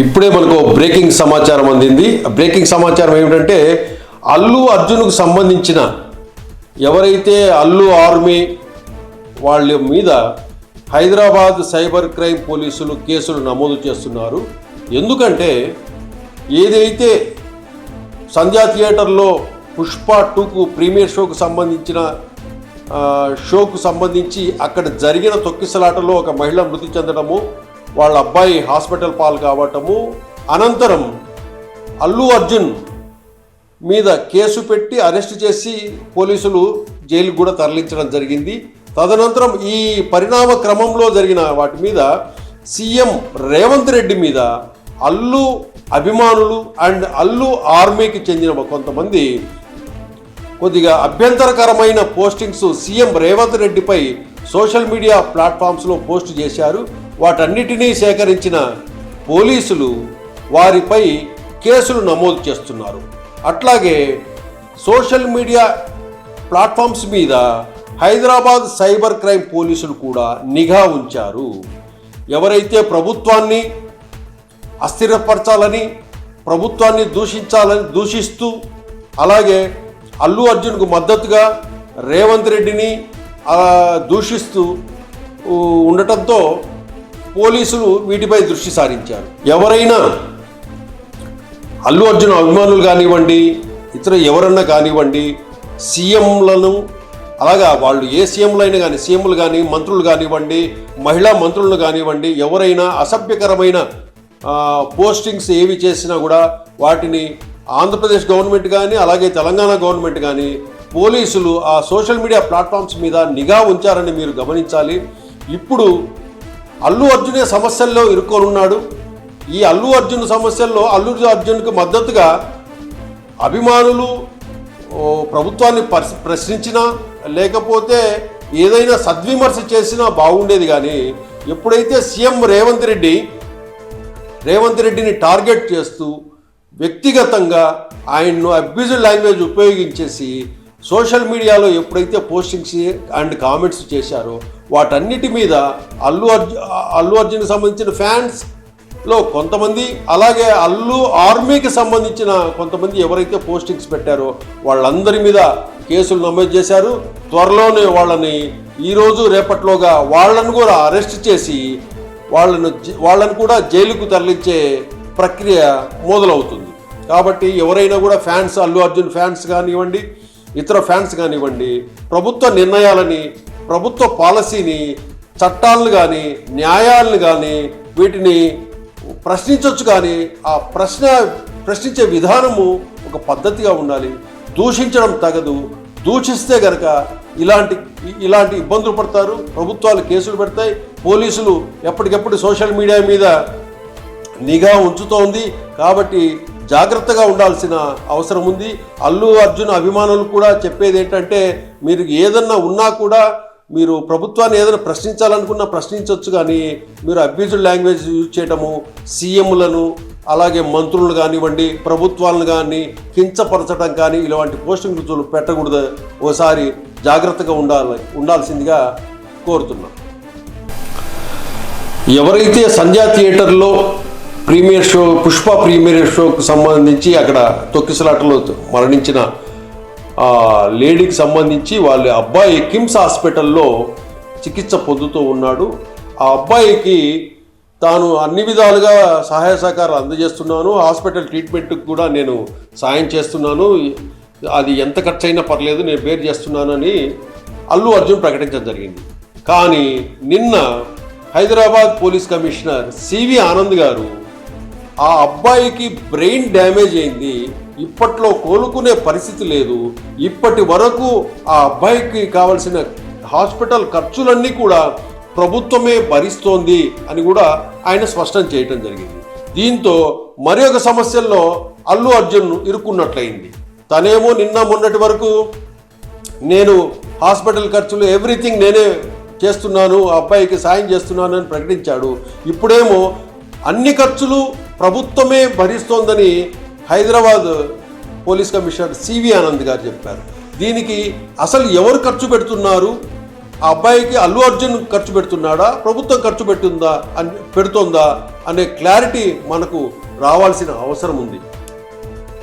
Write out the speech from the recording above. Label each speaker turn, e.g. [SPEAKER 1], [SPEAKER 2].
[SPEAKER 1] ఇప్పుడే మనకు బ్రేకింగ్ సమాచారం అందింది. బ్రేకింగ్ సమాచారం ఏమిటంటే అల్లు అర్జున్కు సంబంధించిన ఎవరైతే అల్లు ఆర్మీ వాళ్ళ మీద హైదరాబాద్ సైబర్ క్రైమ్ పోలీసులు కేసులు నమోదు చేస్తున్నారు. ఎందుకంటే ఏదైతే సంధ్యా థియేటర్లో పుష్ప 2కు ప్రీమియర్ షోకు సంబంధించి అక్కడ జరిగిన తొక్కిసలాటలో ఒక మహిళ మృతి చెందడము, వాళ్ళ అబ్బాయి హాస్పిటల్ పాలు కావటము, అనంతరం అల్లు అర్జున్ మీద కేసు పెట్టి అరెస్ట్ చేసి పోలీసులు జైలుకు కూడా తరలించడం జరిగింది. తదనంతరం ఈ పరిణామ క్రమంలో జరిగిన వాటి మీద సీఎం రేవంత్ రెడ్డి మీద అల్లు అభిమానులు అండ్ అల్లు ఆర్మీకి చెందిన కొంతమంది కొద్దిగా అభ్యంతరకరమైన పోస్టింగ్స్ సీఎం రేవంత్ రెడ్డిపై సోషల్ మీడియా ప్లాట్ఫామ్స్లో పోస్ట్ చేశారు. వాటన్నిటినీ సేకరించిన పోలీసులు వారిపై కేసులు నమోదు చేస్తున్నారు. అట్లాగే సోషల్ మీడియా ప్లాట్ఫామ్స్ మీద హైదరాబాద్ సైబర్ క్రైమ్ పోలీసులు కూడా నిఘా ఉంచారు. ఎవరైతే ప్రభుత్వాన్ని అస్థిరపరచాలని, ప్రభుత్వాన్ని దూషిస్తూ అలాగే అల్లు అర్జున్కు మద్దతుగా రేవంత్ రెడ్డిని దూషిస్తూ ఉండటంతో పోలీసులు వీటిపై దృష్టి సారించారు. ఎవరైనా అల్లు అర్జున్ అభిమానులు కానివ్వండి, ఇతర ఎవరన్నా కానివ్వండి, సీఎంలను అలాగా వాళ్ళు ఏ సీఎంలు అయినా కానీ, సీఎంలు కానీ, మంత్రులు కానివ్వండి, మహిళా మంత్రులను కానివ్వండి, ఎవరైనా అసభ్యకరమైన పోస్టింగ్స్ ఏవి చేసినా కూడా వాటిని ఆంధ్రప్రదేశ్ గవర్నమెంట్ కానీ అలాగే తెలంగాణ గవర్నమెంట్ కానీ పోలీసులు ఆ సోషల్ మీడియా ప్లాట్ఫామ్స్ మీద నిఘా ఉంచారని మీరు గమనించాలి. ఇప్పుడు అల్లు అర్జునే సమస్యల్లో ఇరుక్కొనున్నాడు. ఈ అల్లు అర్జున్ సమస్యల్లో అల్లు అర్జున్కు మద్దతుగా అభిమానులు ప్రభుత్వాన్ని ప్రశ్నించినా లేకపోతే ఏదైనా సద్విమర్శ చేసినా బాగుండేది. కానీ ఎప్పుడైతే సీఎం రేవంత్ రెడ్డిని టార్గెట్ చేస్తూ వ్యక్తిగతంగా ఆయన్ను అబ్యూజివ్ లాంగ్వేజ్ ఉపయోగించేసి సోషల్ మీడియాలో ఎప్పుడైతే పోస్టింగ్స్ అండ్ కామెంట్స్ చేశారో వాటన్నిటి మీద అల్లు అర్జున్కి సంబంధించిన ఫ్యాన్స్లో కొంతమంది అలాగే అల్లు ఆర్మీకి సంబంధించిన కొంతమంది ఎవరైతే పోస్టింగ్స్ పెట్టారో వాళ్ళందరి మీద కేసులు నమోదు చేశారు. త్వరలోనే వాళ్ళని ఈరోజు రేపట్లోగా వాళ్ళను కూడా అరెస్ట్ చేసి వాళ్ళను కూడా జైలుకు తరలించే ప్రక్రియ మొదలవుతుంది. కాబట్టి ఎవరైనా కూడా ఫ్యాన్స్, అల్లు అర్జున్ ఫ్యాన్స్ కానివ్వండి, ఇతర ఫ్యాన్స్ కానివ్వండి, ప్రభుత్వ నిర్ణయాలని, ప్రభుత్వ పాలసీని, చట్టాలను కానీ న్యాయాలను కానీ వీటిని ప్రశ్నించవచ్చు. కానీ ఆ ప్రశ్నించే విధానము ఒక పద్ధతిగా ఉండాలి. దూషించడం తగదు. దూషిస్తే గనక ఇలాంటి ఇబ్బందులు పడతారు. ప్రభుత్వాలు కేసులు పెడతాయి. పోలీసులు ఎప్పటికెప్పుడు సోషల్ మీడియా మీద నిఘా ఉంచుతోంది. కాబట్టి జాగ్రత్తగా ఉండాల్సిన అవసరం ఉంది. అల్లు అర్జున్ అభిమానులు కూడా చెప్పేది ఏంటంటే మీరు ఏదన్నా ఉన్నా కూడా మీరు ప్రభుత్వాన్ని ఏదైనా ప్రశ్నించాలనుకున్నా ప్రశ్నించవచ్చు. కానీ మీరు అబ్యూజివ్ లాంగ్వేజ్ యూజ్ చేయటము, సీఎంలను అలాగే మంత్రులను కానివ్వండి, ప్రభుత్వాలను కానీ కించపరచడం కానీ ఇలాంటి పోస్టింగ్లు పెట్టకూడదు. ఓసారి జాగ్రత్తగా ఉండాల్సిందిగా కోరుతున్నాం. ఎవరైతే సంధ్యా థియేటర్లో పుష్ప ప్రీమియర్ షోకు సంబంధించి అక్కడ తొక్కిసలాటలో మరణించిన లేడీకి సంబంధించి వాళ్ళ అబ్బాయి కిమ్స్ హాస్పిటల్లో చికిత్స పొందుతూ ఉన్నాడు. ఆ అబ్బాయికి తాను అన్ని విధాలుగా సహాయ సహకారాలు అందజేస్తున్నాను, హాస్పిటల్ ట్రీట్మెంట్కి కూడా నేను సాయం చేస్తున్నాను, అది ఎంత ఖర్చు అయినా పర్లేదు నేను బేర్ చేస్తున్నానని అల్లు అర్జున్ ప్రకటించడం జరిగింది. కానీ నిన్న Hyderabad police commissioner CV Anand గారు ఆ అబ్బాయికి బ్రెయిన్ డ్యామేజ్ అయింది, ఇప్పట్లో కోలుకునే పరిస్థితి లేదు, ఇప్పటి వరకు ఆ అబ్బాయికి కావాల్సిన హాస్పిటల్ ఖర్చులన్నీ కూడా ప్రభుత్వమే భరిస్తోంది అని కూడా ఆయన స్పష్టం చేయటం జరిగింది. దీంతో మరి ఒక సమస్యల్లో అల్లు అర్జున్ ఇరుక్కున్నట్లయింది. తనేమో నిన్న మొన్నటి వరకు నేను హాస్పిటల్ ఖర్చులు ఎవ్రీథింగ్ నేనే చేస్తున్నాను, ఆ అబ్బాయికి సాయం చేస్తున్నాను అని ప్రకటించాడు. ఇప్పుడేమో అన్ని ఖర్చులు ప్రభుత్వమే భరిస్తోందని Hyderabad police commissioner CV Anand గారు చెప్పారు. దీనికి అసలు ఎవరు ఖర్చు పెడుతున్నారు, ఆ అబ్బాయికి అల్లు అర్జున్ ఖర్చు పెడుతున్నాడా, ప్రభుత్వం ఖర్చు పెడుతుందా అనే క్లారిటీ మనకు రావాల్సిన అవసరం ఉంది.